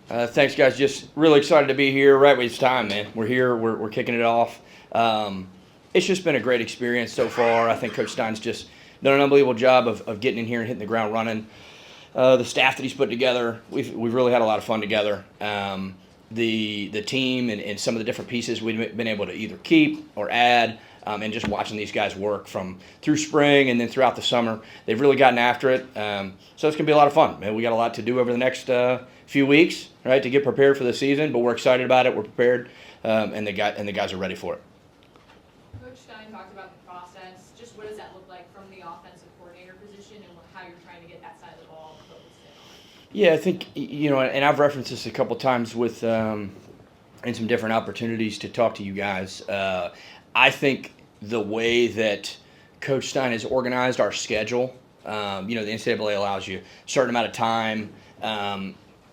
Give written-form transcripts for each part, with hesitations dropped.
Thanks, guys. Just really excited to be here. Right when it's time, man. We're here. We're kicking it off. It's just been a great experience so far. I think Coach Stein's just done an unbelievable job of getting in here and hitting the ground running. The staff that he's put together, we've really had a lot of fun together. The team and some of the different pieces we've been able to either keep or add, and just watching these guys work from through spring and then throughout the summer, they've really gotten after it. So it's gonna be a lot of fun, man. We got a lot to do over the next few weeks, right, to get prepared for the season. But we're excited about it. We're prepared, and the guys are ready for it. Coach Stein talked about the process. Just what does that look like from the offensive coordinator position and how you're trying to get that side of the ball focused in on? Yeah, I think, and I've referenced this a couple times with in some different opportunities to talk to you guys. I think the way that Coach Stein has organized our schedule, the NCAA allows you a certain amount of time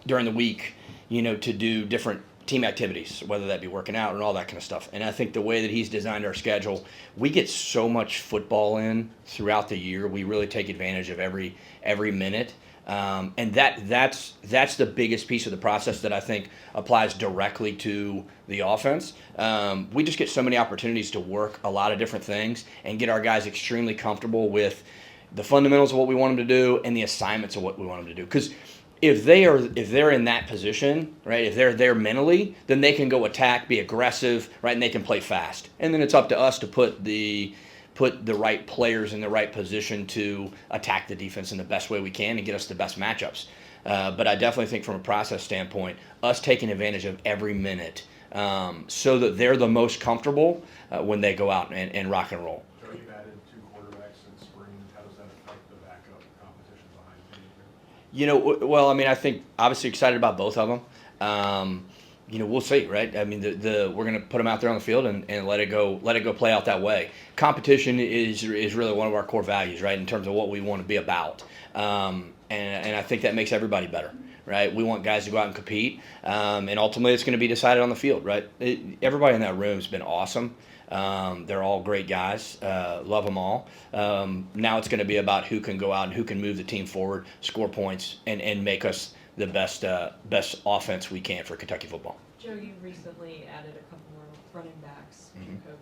during the week, to do different team activities, whether that be working out and all that kind of stuff. And I think the way that he's designed our schedule, we get so much football in throughout the year. We really take advantage of every minute. And that's the biggest piece of the process that I think applies directly to the offense. We just get so many opportunities to work a lot of different things and get our guys extremely comfortable with the fundamentals of what we want them to do and the assignments of what we want them to do. Because if they're in that position, right, if they're there mentally, then they can go attack, be aggressive, right, and they can play fast. And then it's up to us to put the right players in the right position to attack the defense in the best way we can and get us the best matchups. But I definitely think from a process standpoint, us taking advantage of every minute so that they're the most comfortable when they go out and rock and roll. Joe, you've added 2 quarterbacks in spring. How does that affect the backup competition behind you? Well, I mean, I think obviously excited about both of them. We'll see, right? I mean, we're going to put them out there on the field and let it go play out that way. Competition is really one of our core values, right, in terms of what we want to be about. And I think that makes everybody better, right? We want guys to go out and compete, and ultimately it's going to be decided on the field, right? Everybody in that room has been awesome. They're all great guys. Love them all. Now it's going to be about who can go out and who can move the team forward, score points, and make us the best offense we can for Kentucky football. Joe, you recently added a couple more running backs,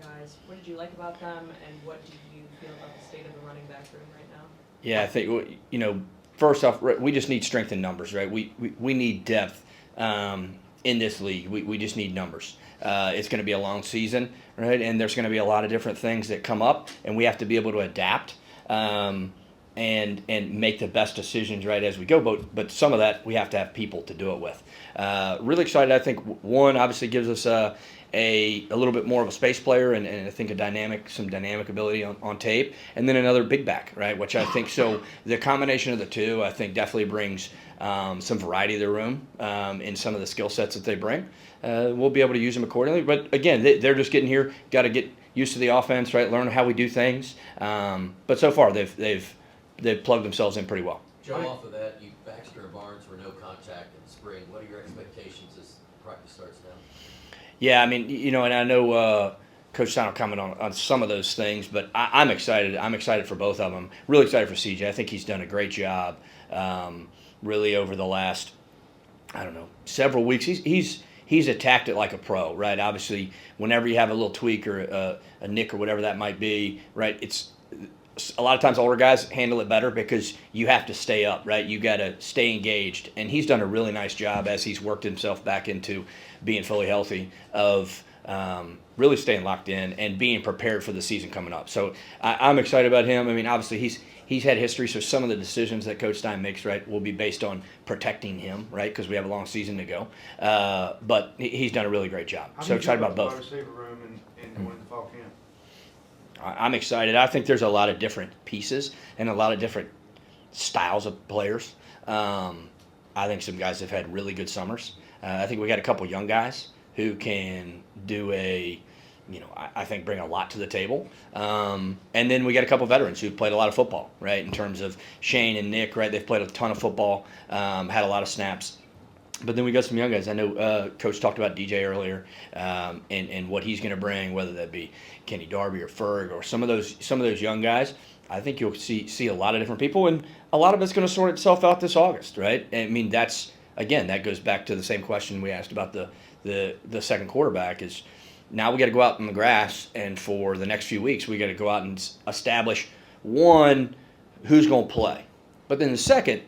guys. What did you like about them, and what do you feel about the state of the running back room right now? Yeah, I think first off, we just need strength in numbers, right? We need depth in this league. We just need numbers. It's going to be a long season, right? And there's going to be a lot of different things that come up, and we have to be able to adapt and make the best decisions right as we go. But some of that we have to have people to do it with. Really excited. I think one obviously gives us a little bit more of a space player and I think some dynamic ability on tape, and then another big back, right? Which I think so the combination of the two I think definitely brings some variety to the room in some of the skill sets that they bring. We'll be able to use them accordingly. But again, they're just getting here. Got to get used to the offense, right? Learn how we do things. But so far they've plugged themselves in pretty well. Joe, off of that, Baxter and Barnes were no contact in the spring. What are your expectations as practice starts now? Yeah, I mean, and I know Coach Stein will comment on some of those things, but I'm excited. I'm excited for both of them. Really excited for CJ. I think he's done a great job really over the last, several weeks. He's attacked it like a pro, right? Obviously, whenever you have a little tweak or a nick or whatever that might be, right, it's a lot of times older guys handle it better because you have to stay up, right? You got to stay engaged. And he's done a really nice job as he's worked himself back into being fully healthy of really staying locked in and being prepared for the season coming up. So I'm excited about him. I mean, obviously he's had history, so some of the decisions that Coach Stein makes, right, will be based on protecting him, right, because we have a long season to go. But he's done a really great job. So excited about both. Receiver room and going to fall camp. I'm excited. I think there's a lot of different pieces and a lot of different styles of players. I think some guys have had really good summers. I think we got a couple young guys who can do I think bring a lot to the table. And then we got a couple veterans who've played a lot of football, right, in terms of Shane and Nick, right? They've played a ton of football, had a lot of snaps. But then we got some young guys. I know Coach talked about DJ earlier, and what he's going to bring, whether that be Kenny Darby or Ferg or some of those young guys. I think you'll see a lot of different people, and a lot of it's going to sort itself out this August, right? I mean, that's again, that goes back to the same question we asked about the second quarterback is now we got to go out on the grass, and for the next few weeks we got to go out and establish, one, who's going to play, but then the second,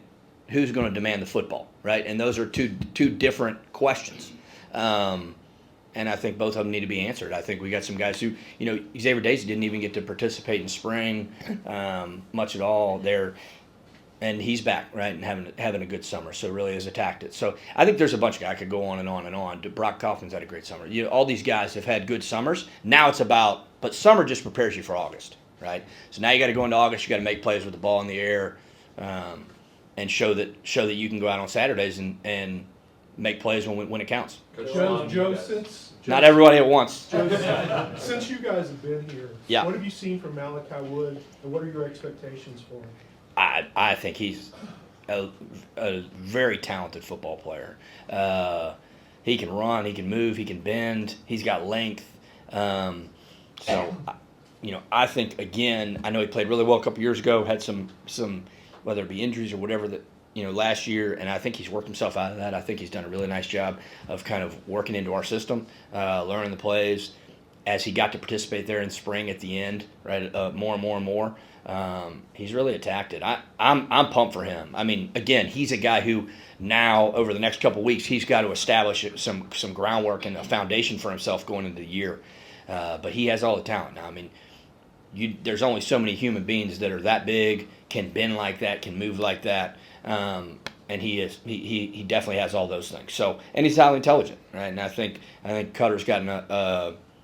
who's going to demand the football, right? And those are two different questions. And I think both of them need to be answered. I think we got some guys who, Xavier Daisy didn't even get to participate in spring much at all there, and he's back, right, and having a good summer, so really has attacked it. So I think there's a bunch of guys I could go on and on and on. Brock Kaufman's had a great summer. All these guys have had good summers. Now it's about, but summer just prepares you for August, right? So now you got to go into August. You got to make plays with the ball in the air, and show that you can go out on Saturdays and make plays when it counts. Joe, Not everybody at once. Joe, since you guys have been here, Yeah. what have you seen from Malachi Wood, and what are your expectations for him? I think he's a very talented football player. He can run, he can move, he can bend, he's got length. So, I think, again, I know he played really well a couple years ago, had some whether it be injuries or whatever that, last year, and I think he's worked himself out of that. I think he's done a really nice job of kind of working into our system, learning the plays. As he got to participate there in spring at the end, right, more and more and more, he's really attacked it. I'm pumped for him. I mean, again, he's a guy who now, over the next couple of weeks, he's got to establish some groundwork and a foundation for himself going into the year. But he has all the talent now. I mean, there's only so many human beings that are that big, can bend like that, can move like that. And he definitely has all those things. So, and he's highly intelligent, right? And I think Cutter's gotten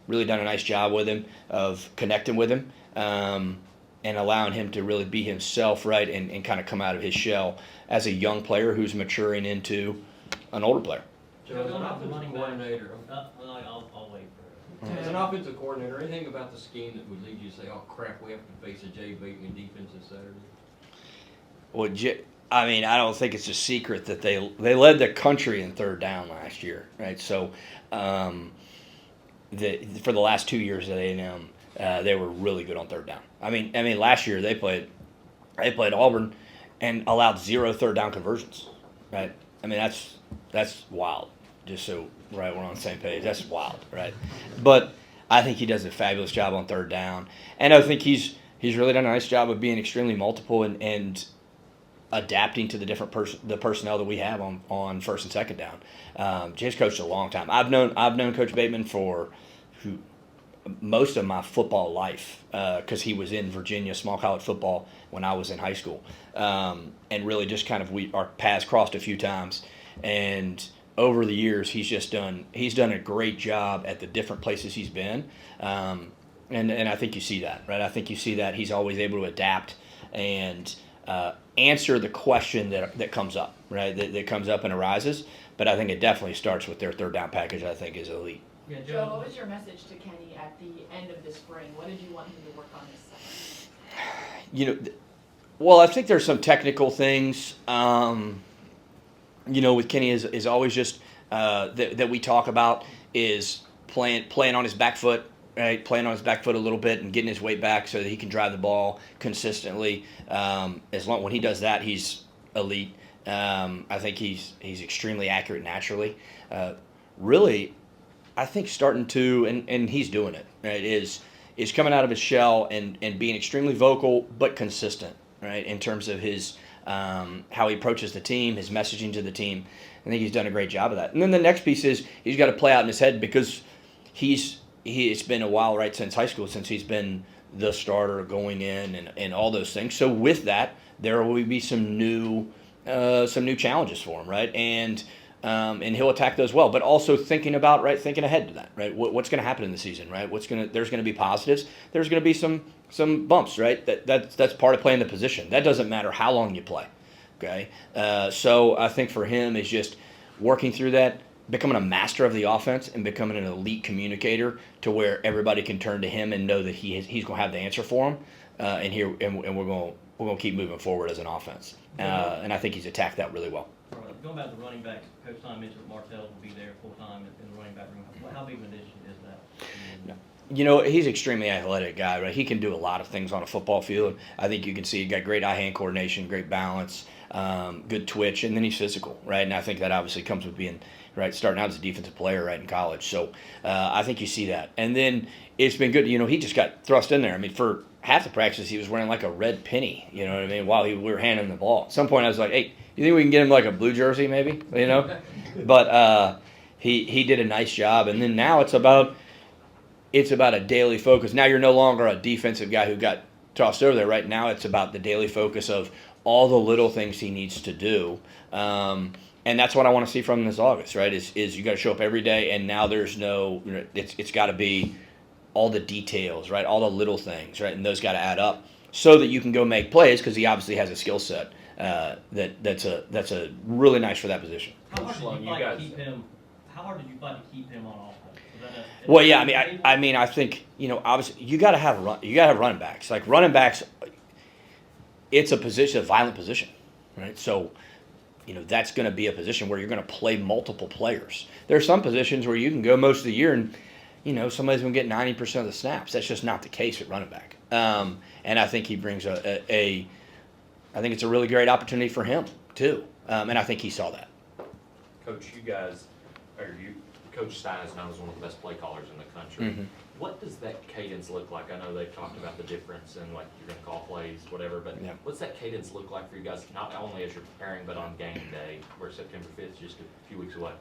really done a nice job with him of connecting with him, and allowing him to really be himself, right, and kind of come out of his shell as a young player who's maturing into an older player. Joe, as an offensive coordinator, I'll wait for it. as an offensive coordinator, anything about the scheme that would lead you to say, "Oh crap, we have to face a Jay Bateman defense this Saturday"? Well, I don't think it's a secret that they led the country in third down last year, right? So, for the last 2 years at A&M, they were really good on third down. I mean, last year they played Auburn and allowed 0 third down conversions, right? I mean, that's wild. Just so we're on the same page, that's wild, right? But I think he does a fabulous job on third down, and I think he's really done a nice job of being extremely multiple and adapting to the different personnel that we have on first and second down. Jay's coached a long time. I've known Coach Bateman for most of my football life, because he was in Virginia small college football when I was in high school, and really just kind of our paths crossed a few times, and over the years he's done a great job at the different places he's been, and I think you see that, right? I think you see that he's always able to adapt and answer the question that comes up, right? That comes up and arises. But I think it definitely starts with their third down package. I think is elite. Yeah, Joe, what was your message to Kenny at the end of the spring? What did you want him to work on this summer? Well, I think there's some technical things. With Kenny is always just that we talk about is playing on his back foot. Right, playing on his back foot a little bit and getting his weight back so that he can drive the ball consistently. When he does that, he's elite. I think he's extremely accurate naturally. Really, I think starting to and he's doing it. Right, is coming out of his shell and being extremely vocal but consistent. Right, in terms of his how he approaches the team, his messaging to the team. I think he's done a great job of that. And then the next piece is he's got to play out in his head because it's been a while, right, since high school, since he's been the starter going in and all those things. So with that, there will be some new challenges for him, right? And he'll attack those well, but also thinking ahead to that, right? What's going to happen in the season, right? There's going to be positives. There's going to be some bumps, right? That's part of playing the position. That doesn't matter how long you play, okay? So I think for him is just working through that, becoming a master of the offense and becoming an elite communicator to where everybody can turn to him and know that he's going to have the answer for them, and we're going to keep moving forward as an offense. And I think he's attacked that really well. From a going back to the running backs, Coach Stein mentioned that Martell will be there full-time in the running back room. How big of an addition is that? You know, he's an extremely athletic guy, right? He can do a lot of things on a football field. I think you can see he got great eye-hand coordination, great balance, good twitch, and then he's physical, right? And I think that obviously comes with being, right, starting out as a defensive player, right, in college. So I think you see that. And then it's been good. You know, he just got thrust in there. I mean, for half the practice, he was wearing like a red penny, you know what I mean, while we were handing the ball. At some point, I was like, hey, you think we can get him like a blue jersey maybe, you know? But he did a nice job. And then now it's about a daily focus. Now you're no longer a defensive guy who got tossed over there. Right now it's about the daily focus of all the little things he needs to do. And that's what I want to see from him this August, right, is you got to show up every day, and now there's no, you know, it's got to be all the details, right, all the little things, right, and those got to add up so that you can go make plays, because he obviously has a skill set that's a really nice for that position. How hard Sloan, did you you fight guys- to keep him? How hard did you fight to keep him on offense? Was that Well, yeah, I think, you know, obviously you got to have running backs. Like running backs, it's a position, a violent position, right? So, you know, that's going to be a position where you're going to play multiple players. There are some positions where you can go most of the year and, you know, somebody's going to get 90% of the snaps. That's just not the case at running back. And I think he brings I think it's a really great opportunity for him too. And I think he saw that. Coach, Coach Stein is known as one of the best play callers in the country. Mhm. What does that cadence look like? I know they've talked about the difference in like you're going to call plays, whatever, but Yeah. what's that cadence look like for you guys, not only as you're preparing, but on game day, where September 5th is just a few weeks away?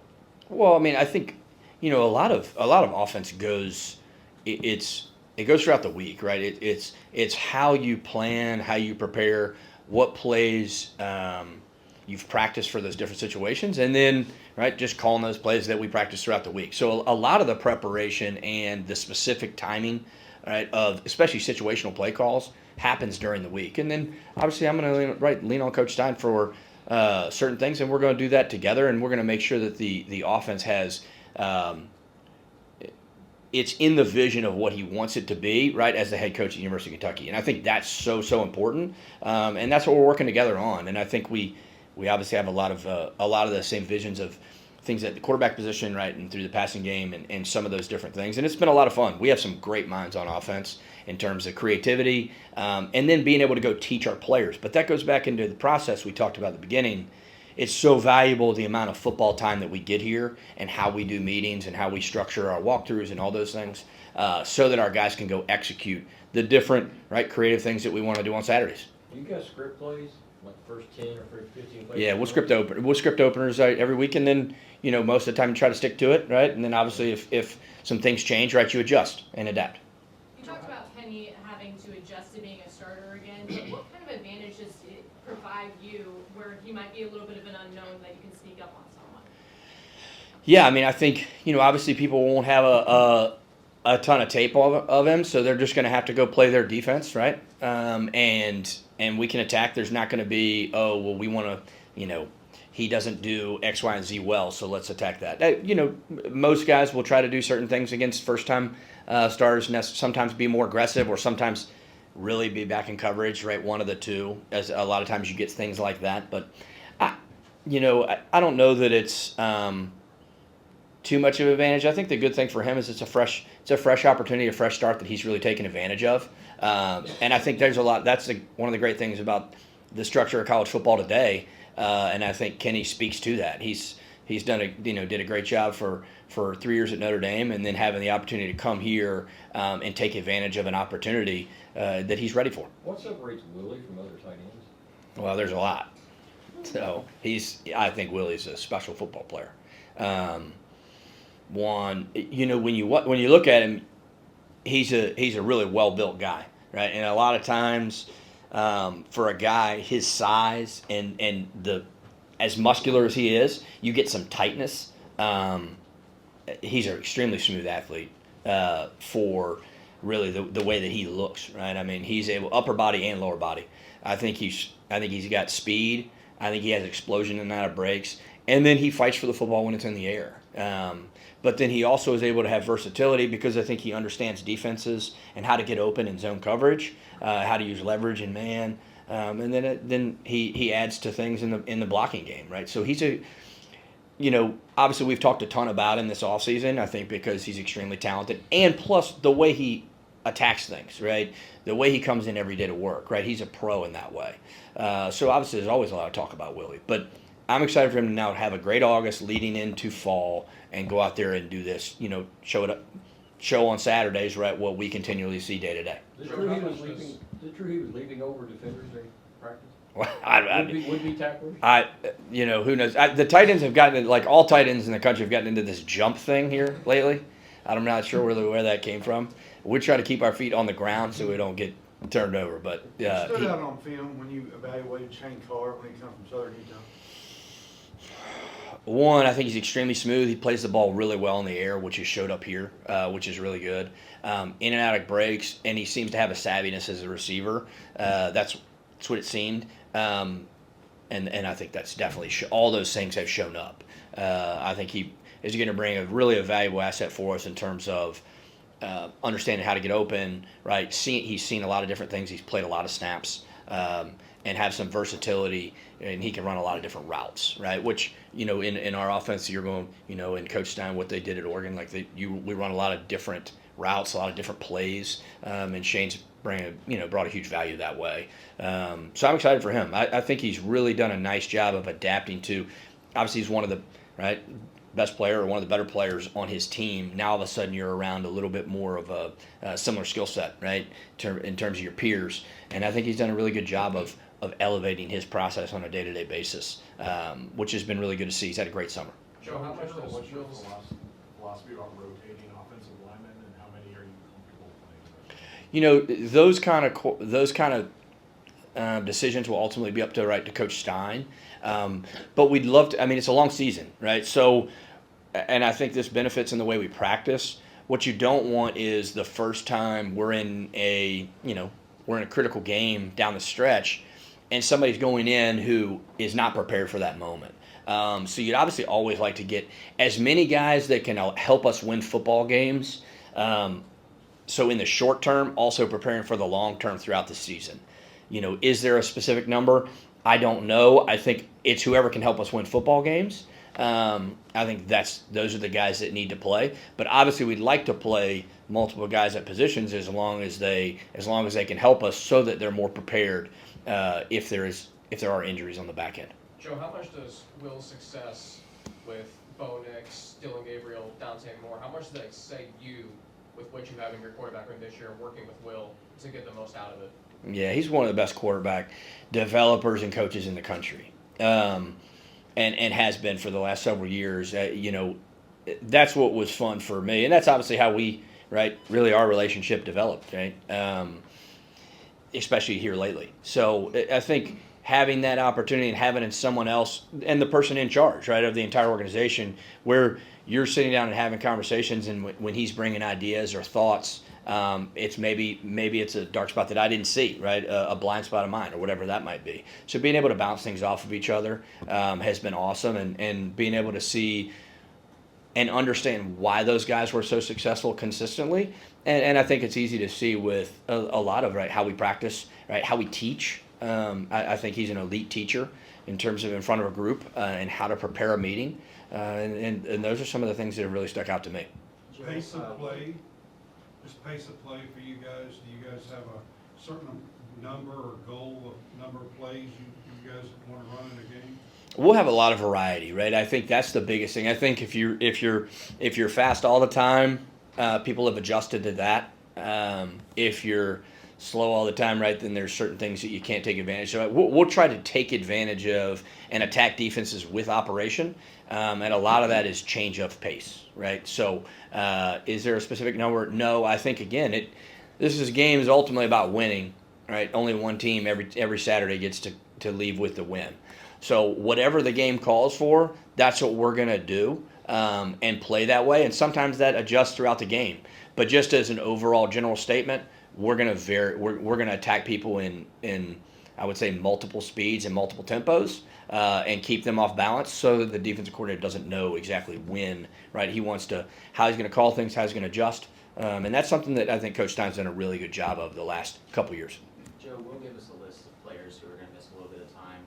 Well, I mean, I think, you know, a lot of offense goes, it goes throughout the week, right? It's how you plan, how you prepare, what plays you've practiced for those different situations, and then, right, just calling those plays that we practice throughout the week. So a lot of the preparation and the specific timing, right, of especially situational play calls happens during the week. And then obviously I'm going to lean on Coach Stein for certain things, and we're going to do that together, and we're going to make sure that the offense has it's in the vision of what he wants it to be, right, as the head coach at the University of Kentucky. And I think that's so important, and that's what we're working together on. And I think we obviously have a lot of the same visions of things at the quarterback position, right, and through the passing game and some of those different things. And it's been a lot of fun. We have some great minds on offense in terms of creativity, and then being able to go teach our players. But that goes back into the process we talked about at the beginning. It's so valuable, the amount of football time that we get here and how we do meetings and how we structure our walkthroughs and all those things, so that our guys can go execute the different, right, creative things that we want to do on Saturdays. Do you guys script plays, like first 10 or first 15 plays? Yeah, we'll script openers every week, and then, you know, most of the time you try to stick to it, right? And then obviously if some things change, right, you adjust and adapt. You talked about Kenny having to adjust to being a starter again. But what kind of advantage does it provide you where he might be a little bit of an unknown that you can sneak up on someone? Yeah, I mean, I think, you know, obviously people won't have a ton of tape of him, so they're just going to have to go play their defense, right? And we can attack. There's not going to be, oh, well, we want to, you know, he doesn't do X, Y, and Z well, so let's attack that. You know, most guys will try to do certain things against first-time starters, and sometimes be more aggressive or sometimes really be back in coverage, right? One of the two. As a lot of times you get things like that. But, I don't know that it's too much of an advantage. I think the good thing for him is it's a fresh opportunity, a fresh start that he's really taken advantage of. And I think there's a lot. That's one of the great things about the structure of college football today. And I think Kenny speaks to that. He's did a great job for 3 years at Notre Dame, and then having the opportunity to come here and take advantage of an opportunity that he's ready for. What separates Willie from other tight ends? Well, there's a lot. So I think Willie's a special football player. One, you know, when you look at him, he's a really well built guy, right? And a lot of times, for a guy his size and as muscular as he is, you get some tightness. He's an extremely smooth athlete for really the way that he looks, right? I mean, he's able upper body and lower body. I think he's got speed. I think he has explosion and out of breaks, and then he fights for the football when it's in the air. But then he also is able to have versatility because I think he understands defenses and how to get open in zone coverage, how to use leverage and man. And then he adds to things in the blocking game, right? So he's obviously we've talked a ton about him this offseason, I think because he's extremely talented, and plus the way he attacks things, right? The way he comes in every day to work, right? He's a pro in that way. So obviously there's always a lot of talk about Willie, but I'm excited for him to now have a great August leading into fall and go out there and do this, show on Saturdays, right, what we continually see day to day. Is it true he was leaving over defenders during practice? Well, Would be tacklers? Who knows? The tight ends have gotten, like all tight ends in the country have gotten into this jump thing here lately. I'm not sure really where that came from. We try to keep our feet on the ground so we don't get turned over. But It stood out on film when you evaluated Shane Carr when he comes from Southern Utah. One, I think he's extremely smooth. He plays the ball really well in the air, which has showed up here, which is really good. In and out of breaks, and he seems to have a savviness as a receiver. That's what it seemed. And I think that's definitely all those things have shown up. I think he is going to bring a valuable asset for us in terms of understanding how to get open. Right, he's seen a lot of different things. He's played a lot of snaps. And have some versatility, and he can run a lot of different routes, right? Which, in our offense, you're going, in Coach Stein, what they did at Oregon, we run a lot of different routes, a lot of different plays, and Shane's brought a huge value that way. So I'm excited for him. I think he's really done a nice job of adapting to, obviously he's one of the, best player or one of the better players on his team. Now all of a sudden you're around a little bit more of a similar skill set, right, in terms of your peers. And I think he's done a really good job of elevating his process on a day-to-day basis, which has been really good to see. He's had a great summer. Joe, what's your philosophy about rotating offensive linemen, and how many are you comfortable playing? Those kind of decisions will ultimately be up to Coach Stein. But we'd love to. It's a long season, right? So, and I think this benefits in the way we practice. What you don't want is the first time we're in a critical game down the stretch, and somebody's going in who is not prepared for that moment. So you'd obviously always like to get as many guys that can help us win football games. So in the short term, also preparing for the long term throughout the season. Is there a specific number? I don't know. I think it's whoever can help us win football games. I think those are the guys that need to play. But obviously, we'd like to play multiple guys at positions as long as they can help us, so that they're more prepared if there are injuries on the back end. Joe, how much does Will's success with Bo Nix, Dylan Gabriel, Dante Moore, how much does that say you with what you have in your quarterback room this year and working with Will to get the most out of it? Yeah, he's one of the best quarterback developers and coaches in the country, and has been for the last several years. That's what was fun for me, and that's obviously how we really our relationship developed, right? Especially here lately. So I think having that opportunity and having someone else and the person in charge, right, of the entire organization, where you're sitting down and having conversations, and when he's bringing ideas or thoughts. It's maybe it's a dark spot that I didn't see, right? A blind spot of mine, or whatever that might be. So being able to bounce things off of each other has been awesome, and being able to see and understand why those guys were so successful consistently. And I think it's easy to see with a lot of how we practice, how we teach. I think he's an elite teacher in terms of in front of a group and how to prepare a meeting. And those are some of the things that have really stuck out to me. Pace of play. Just pace of play for you guys. Do you guys have a certain number or goal of number of plays you guys want to run in a game? We'll have a lot of variety, right? I think that's the biggest thing. I think if you're fast all the time, people have adjusted to that. If you're slow all the time, right, then there's certain things that you can't take advantage of. We'll try to take advantage of and attack defenses with operation, and a lot of that is change of pace, right? So is there a specific number? No, I think, again, this game is ultimately about winning, right? Only one team every Saturday gets to leave with the win. So whatever the game calls for, that's what we're going to do and play that way. And sometimes that adjusts throughout the game. But just as an overall general statement, we're going to attack people in I would say multiple speeds and multiple tempos and keep them off balance, so that the defensive coordinator doesn't know exactly when, right? He wants to how he's going to call things, how he's going to adjust, and that's something that I think Coach Stein's done a really good job of the last couple years. Joe, will give us a list of players players who are gonna miss a little bit of time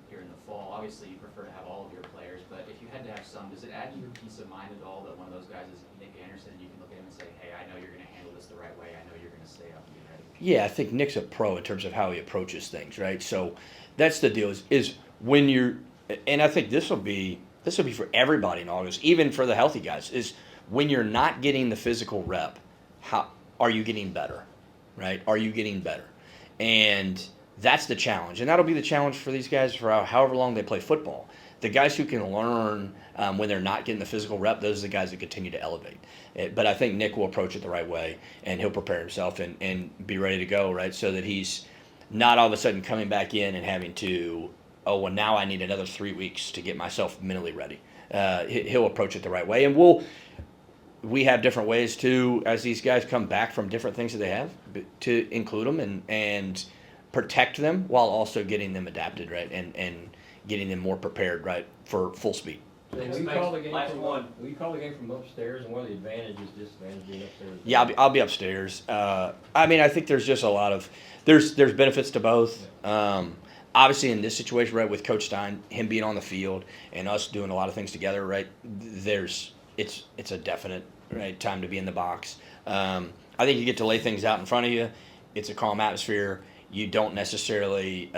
here in the fall. Obviously, you prefer to have all of your players, but if you had to have some, does it add to your peace of mind at all that one of those guys is Nick Anderson, and you can look at him and say, hey, I know you're gonna handle this the right way, I know you're gonna stay up and be ready? Yeah, I think Nick's a pro in terms of how he approaches things, right? So that's the deal is when you're, and I think this will be for everybody in August, even for the healthy guys, is when you're not getting the physical rep, how are you getting better, right? Are you getting better? And that's the challenge, and that'll be the challenge for these guys for however long they play football. The guys who can learn when they're not getting the physical rep, those are the guys that continue to elevate. But I think Nick will approach it the right way, and he'll prepare himself and be ready to go, right? So that he's not all of a sudden coming back in and having to, oh, well, now I need another 3 weeks to get myself mentally ready. He'll approach it the right way, and we have different ways too, as these guys come back from different things that they have, to include them and protect them while also getting them adapted, right, and getting them more prepared, right, for full speed. So will you call the game from upstairs, and what are the advantages, disadvantages being upstairs? Yeah, I'll be upstairs. I mean, I think there's just a lot of there's benefits to both. Obviously, in this situation, right, with Coach Stein, him being on the field and us doing a lot of things together, right, it's a definite right time to be in the box. I think you get to lay things out in front of you. It's a calm atmosphere. You don't necessarily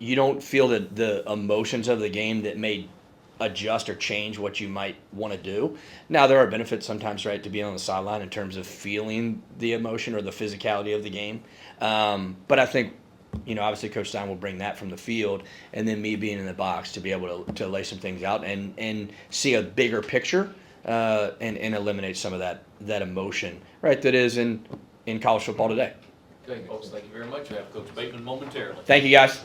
you don't feel the emotions of the game that may adjust or change what you might want to do. Now, there are benefits sometimes, right, to being on the sideline in terms of feeling the emotion or the physicality of the game. But I think, obviously Coach Stein will bring that from the field, and then me being in the box to be able to lay some things out and see a bigger picture and eliminate some of that emotion, right, that is in college football today. Okay, folks, thank you very much. We have Coach Bateman momentarily. Thank you, guys.